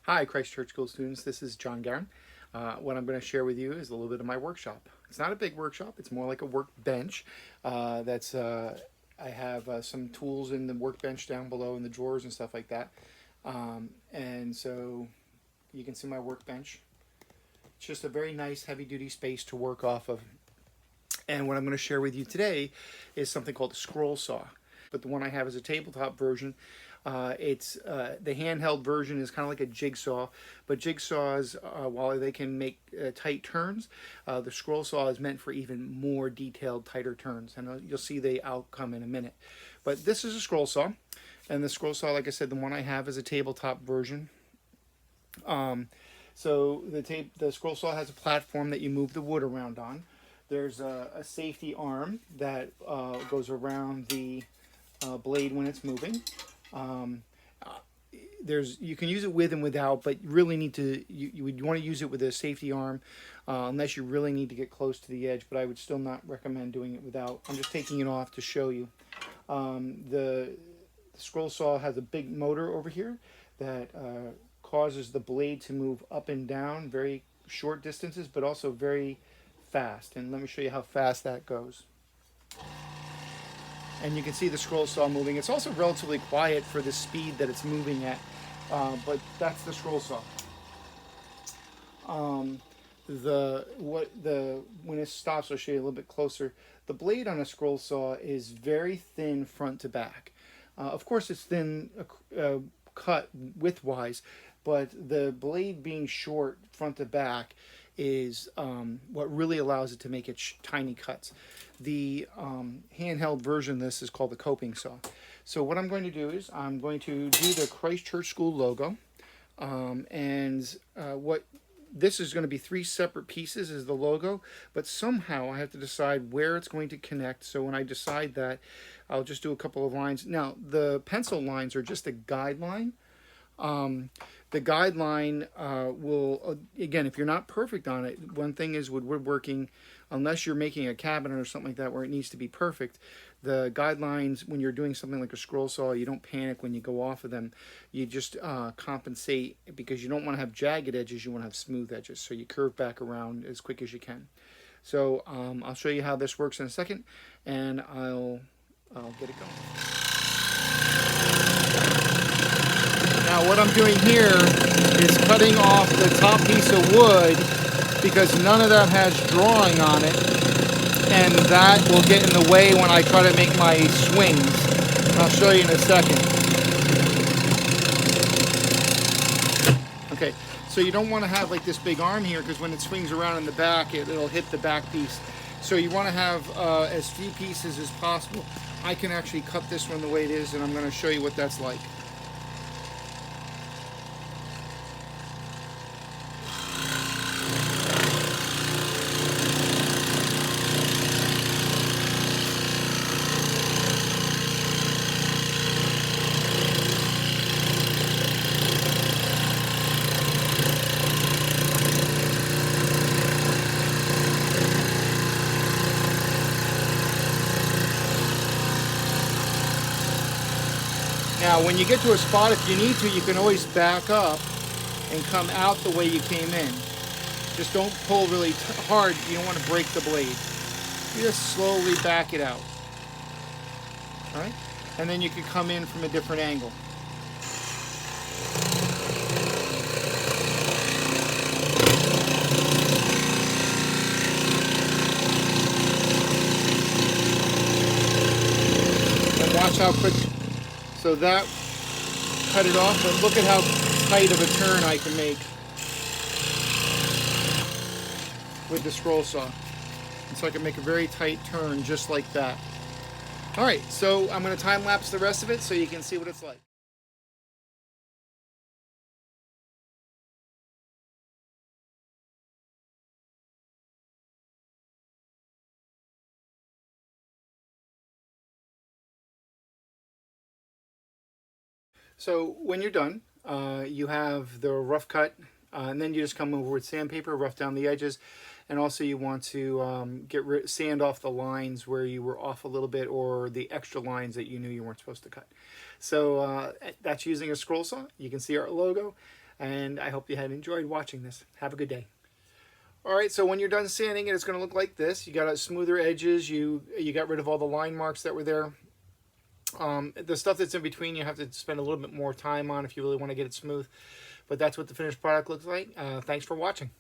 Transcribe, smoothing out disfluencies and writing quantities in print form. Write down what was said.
Hi, Christ Church School students. This is John Garin. What I'm going to share with you is a little bit of my workshop. It's not a big workshop. It's more like a workbench. I have some tools in the workbench down below in the drawers and stuff like that. And so you can see my workbench. It's just a very nice heavy-duty space to work off of. And what I'm going to share with you today is something called a scroll saw. But the one I have is a tabletop version. It's the handheld version is kind of like a jigsaw, but jigsaws, while they can make tight turns, the scroll saw is meant for even more detailed, tighter turns, and you'll see the outcome in a minute. But this is a scroll saw, and the scroll saw, like I said, the one I have is a tabletop version. So the scroll saw has a platform that you move the wood around on. There's a safety arm that goes around the blade when it's moving. Um, you can use it with and without, but you really need to you would want to use it with a safety arm unless you really need to get close to the edge. But I would still not recommend doing it without. I'm just taking it off to show you. The scroll saw has a big motor over here that causes the blade to move up and down very short distances, but also very fast. And let me show you how fast that goes. And you can see the scroll saw moving. It's also relatively quiet for the speed that it's moving at, but that's the scroll saw. When it stops, I'll show you a little bit closer. The blade on a scroll saw is very thin front to back. Of course, it's thin cut widthwise, but the blade being short front to back is what really allows it to make it tiny cuts. The handheld version of this is called the coping saw. So what I'm going to do is I'm going to do the Christ Church School logo, what this is going to be 3 separate pieces is the logo, but somehow I have to decide where it's going to connect. So when I decide that, I'll just do a couple of lines. Now the pencil lines are just a guideline. The guideline will, again, if you're not perfect on it, one thing is with woodworking, unless you're making a cabinet or something like that where it needs to be perfect, the guidelines, when you're doing something like a scroll saw, you don't panic when you go off of them. You just compensate, because you don't want to have jagged edges, you want to have smooth edges. So you curve back around as quick as you can. So I'll show you how this works in a second, and I'll get it going. Now what I'm doing here is cutting off the top piece of wood because none of that has drawing on it, and that will get in the way when I try to make my swings. I'll show you in a second. Okay, so you don't want to have like this big arm here because when it swings around in the back, it'll hit the back piece. So you want to have as few pieces as possible. I can actually cut this one the way it is, and I'm going to show you what that's like. Now, when you get to a spot, if you need to, you can always back up and come out the way you came in. Just don't pull really hard. You don't want to break the blade. You just slowly back it out. All right? And then you can come in from a different angle. And watch how quick. So that cut it off, but look at how tight of a turn I can make with the scroll saw. And so I can make a very tight turn just like that. All right, so I'm going to time lapse the rest of it so you can see what it's like. So when you're done, you have the rough cut, and then you just come over with sandpaper, rough down the edges, and also you want to sand off the lines where you were off a little bit, or the extra lines that you knew you weren't supposed to cut. So that's using a scroll saw. You can see our logo. And I hope you had enjoyed watching this. Have a good day. All right, so when you're done sanding it, it's going to look like this. You got smoother edges. You got rid of all the line marks that were there. The stuff that's in between, you have to spend a little bit more time on if you really want to get it smooth. But that's what the finished product looks like. Thanks for watching.